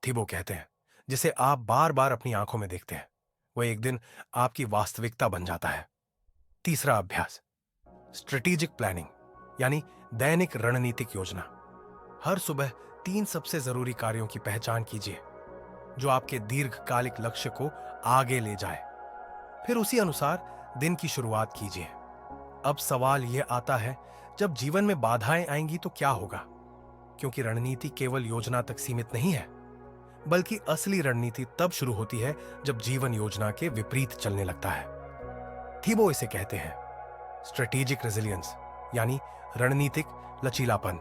थीबो कहते हैं, जिसे आप बार बार अपनी आंखों में देखते हैं वह एक दिन आपकी वास्तविकता बन जाता है। तीसरा अभ्यास, स्ट्रेटेजिक प्लानिंग यानी दैनिक रणनीतिक योजना। हर सुबह 3 सबसे जरूरी कार्यों की पहचान कीजिए जो आपके दीर्घकालिक लक्ष्य को आगे ले जाए। फिर उसी अनुसार दिन की शुरुआत कीजिए। अब सवाल यह आता है, जब जीवन में बाधाएं आएंगी तो क्या होगा? क्योंकि रणनीति केवल योजना तक सीमित नहीं है, बल्कि असली रणनीति तब शुरू होती है जब जीवन योजना के विपरीत चलने लगता है। थीबो इसे कहते हैं स्ट्रेटेजिक रेजिलियंस, यानी रणनीतिक लचीलापन।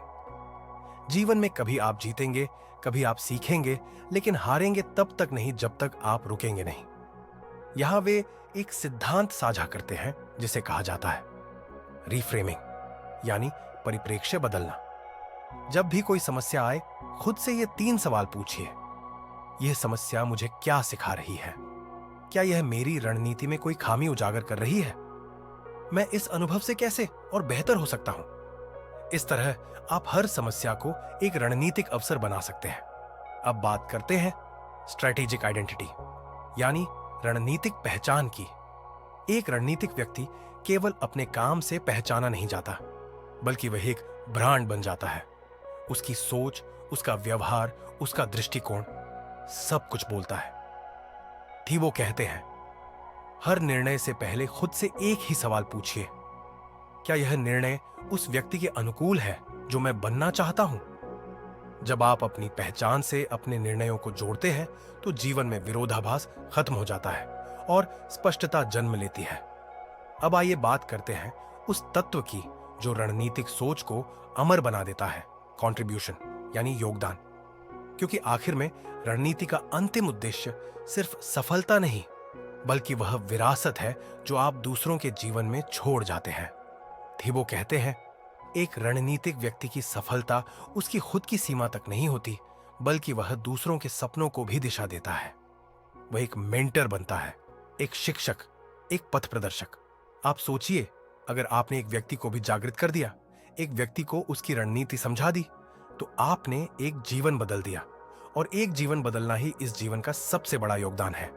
जीवन में कभी आप जीतेंगे, कभी आप सीखेंगे, लेकिन हारेंगे तब तक नहीं जब तक आप रुकेंगे नहीं। यहां वे एक सिद्धांत साझा करते हैं जिसे कहा जाता है रिफ्रेमिंग, यानी परिप्रेक्ष्य बदलना। जब भी कोई समस्या आए, खुद से ये 3 सवाल पूछिए। यह समस्या मुझे क्या सिखा रही है? क्या यह मेरी रणनीति में कोई खामी उजागर कर रही है? मैं इस अनुभव से कैसे और बेहतर हो सकता हूं? इस तरह आप हर समस्या को एक रणनीतिक अवसर बना सकते हैं। अब बात करते हैं स्ट्रेटेजिक आइडेंटिटी, यानी रणनीतिक पहचान की। एक रणनीतिक व्यक्ति केवल अपने काम से पहचाना नहीं जाता, बल्कि वह एक ब्रांड बन जाता है। उसकी सोच, उसका व्यवहार, उसका दृष्टिकोण सब कुछ बोलता है। थीबो कहते हैं, हर निर्णय से पहले खुद से एक ही सवाल पूछिए, क्या यह निर्णय उस व्यक्ति के अनुकूल है जो मैं बनना चाहता हूं? जब आप अपनी पहचान से अपने निर्णयों को जोड़ते हैं तो जीवन में विरोधाभास खत्म हो जाता है और स्पष्टता जन्म लेती है। अब आइए बात करते हैं उस तत्व की जो रणनीतिक सोच को अमर बना देता है, कंट्रीब्यूशन, यानी योगदान। क्योंकि आखिर में रणनीति का अंतिम उद्देश्य सिर्फ सफलता नहीं, बल्कि वह विरासत है जो आप दूसरों के जीवन में छोड़ जाते हैं। थीबो कहते हैं, एक रणनीतिक व्यक्ति की सफलता उसकी खुद की सीमा तक नहीं होती, बल्कि वह दूसरों के सपनों को भी दिशा देता है। वह एक मेंटर बनता है, एक शिक्षक, एक पथ प्रदर्शक। आप सोचिए, अगर आपने एक व्यक्ति को भी जागृत कर दिया, एक व्यक्ति को उसकी रणनीति समझा दी, तो आपने एक जीवन बदल दिया। और एक जीवन बदलना ही इस जीवन का सबसे बड़ा योगदान है।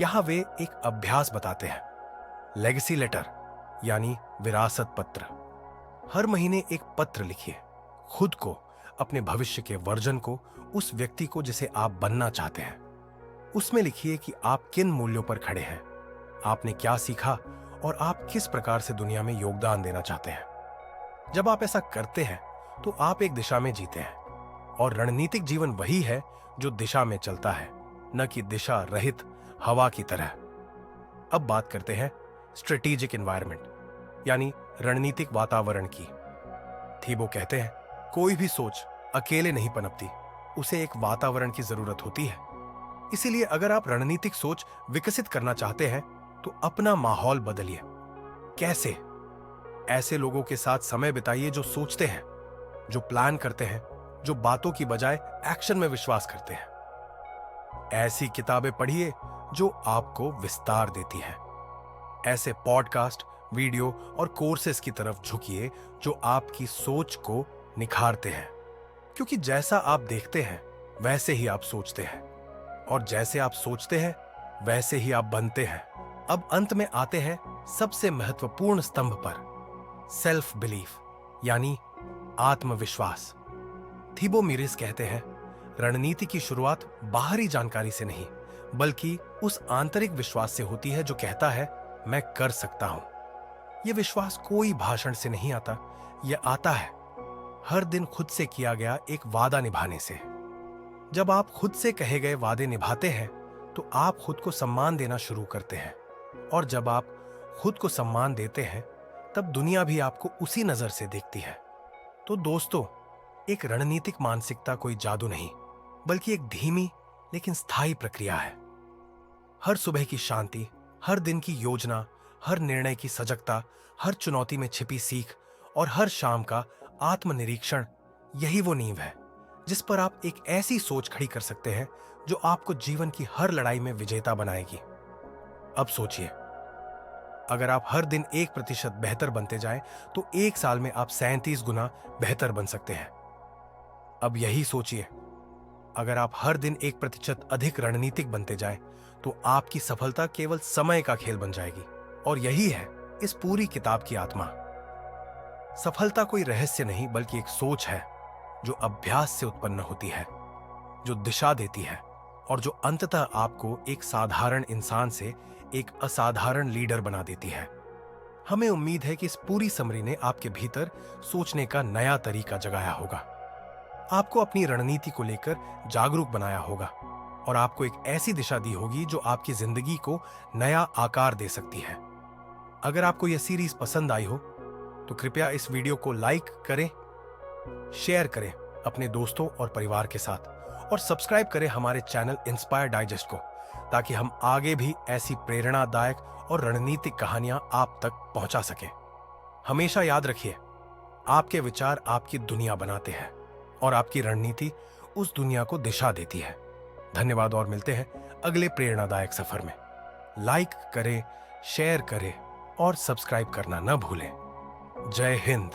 यहां वे एक अभ्यास बताते हैं, लेगेसी लेटर, यानी विरासत पत्र। हर महीने एक पत्र लिखिए, खुद को, अपने भविष्य के वर्जन को, उस व्यक्ति को जिसे आप बनना चाहते हैं। उसमें लिखिए कि आप किन मूल्यों पर खड़े हैं, आपने क्या सीखा और आप किस प्रकार से दुनिया में योगदान देना चाहते हैं। जब आप ऐसा करते हैं तो आप एक दिशा में जीते हैं, और रणनीतिक जीवन वही है जो दिशा में चलता है, न कि दिशा रहित हवा की तरह। अब बात करते हैं स्ट्रेटेजिक एनवायरनमेंट, यानी रणनीतिक वातावरण की। थीबो कहते हैं, कोई भी सोच अकेले नहीं पनपती, उसे एक वातावरण की जरूरत होती है। इसीलिए अगर आप रणनीतिक सोच विकसित करना चाहते हैं तो अपना माहौल बदलिए। कैसे? ऐसे लोगों के साथ समय बिताइए जो सोचते हैं, जो प्लान करते हैं, जो बातों की बजाय एक्शन में विश्वास करते हैं। ऐसी किताबें पढ़िए जो आपको विस्तार देती हैं। ऐसे पॉडकास्ट, वीडियो और कोर्सेज की तरफ झुकिए जो आपकी सोच को निखारते हैं। क्योंकि जैसा आप देखते हैं वैसे ही आप सोचते हैं, और जैसे आप सोचते हैं वैसे ही आप बनते हैं। अब अंत में आते हैं सबसे महत्वपूर्ण स्तंभ पर, सेल्फ बिलीफ, यानी आत्मविश्वास। थीबो मीरिस कहते हैं, रणनीति की शुरुआत बाहरी जानकारी से नहीं, बल्कि उस आंतरिक विश्वास से होती है जो कहता है, मैं कर सकता हूं। यह विश्वास कोई भाषण से नहीं आता, यह आता है हर दिन खुद से किया गया एक वादा निभाने से। जब आप खुद से कहे गए वादे निभाते हैं तो आप खुद को सम्मान देना शुरू करते हैं, और जब आप खुद को सम्मान देते हैं तब दुनिया भी आपको उसी नजर से देखती है। तो दोस्तों, एक रणनीतिक मानसिकता कोई जादू नहीं, बल्कि एक धीमी लेकिन स्थायी प्रक्रिया है। हर सुबह की शांति, हर दिन की योजना, हर निर्णय की सजगता, हर चुनौती में छिपी सीख और हर शाम का आत्मनिरीक्षण, यही वो नींव है जिस पर आप एक ऐसी सोच खड़ी कर सकते हैं जो आपको जीवन की हर लड़ाई में विजेता बनाएगी। अब सोचिए, अगर आप हर दिन 1% बेहतर बनते जाएं, तो 1 साल में आप 37 गुना बेहतर बन सकते हैं। अब यही सोचिए, अगर आप हर दिन 1% अधिक रणनीतिक बनते जाएं, तो आपकी सफलता केवल समय का खेल बन जाएगी। और यही है इस पूरी किताब की आत्मा। सफलता कोई रहस्य नहीं, बल्कि एक सोच है जो अभ्यास से उत्पन्न होती है, जो दिशा देती है और जो अंततः आपको एक साधारण इंसान से एक असाधारण लीडर बना देती है। हमें उम्मीद है कि इस पूरी समरी ने आपके भीतर सोचने का नया तरीका जगाया होगा, आपको अपनी रणनीति को लेकर जागरूक बनाया होगा और आपको एक ऐसी दिशा दी होगी जो आपकी जिंदगी को नया आकार दे सकती है। अगर आपको यह सीरीज पसंद आई हो तो कृपया इस वीडियो को लाइक करें, शेयर करें अपने दोस्तों और परिवार के साथ और सब्सक्राइब करें हमारे चैनल इंस्पायर डाइजेस्ट को, ताकि हम आगे भी ऐसी प्रेरणादायक और रणनीतिक कहानियां आप तक पहुंचा सकें। हमेशा याद रखिए, आपके विचार आपकी दुनिया बनाते हैं और आपकी रणनीति उस दुनिया को दिशा देती है। धन्यवाद और मिलते हैं अगले प्रेरणादायक सफर में। लाइक करें, शेयर करें और सब्सक्राइब करना न भूलें। जय हिंद।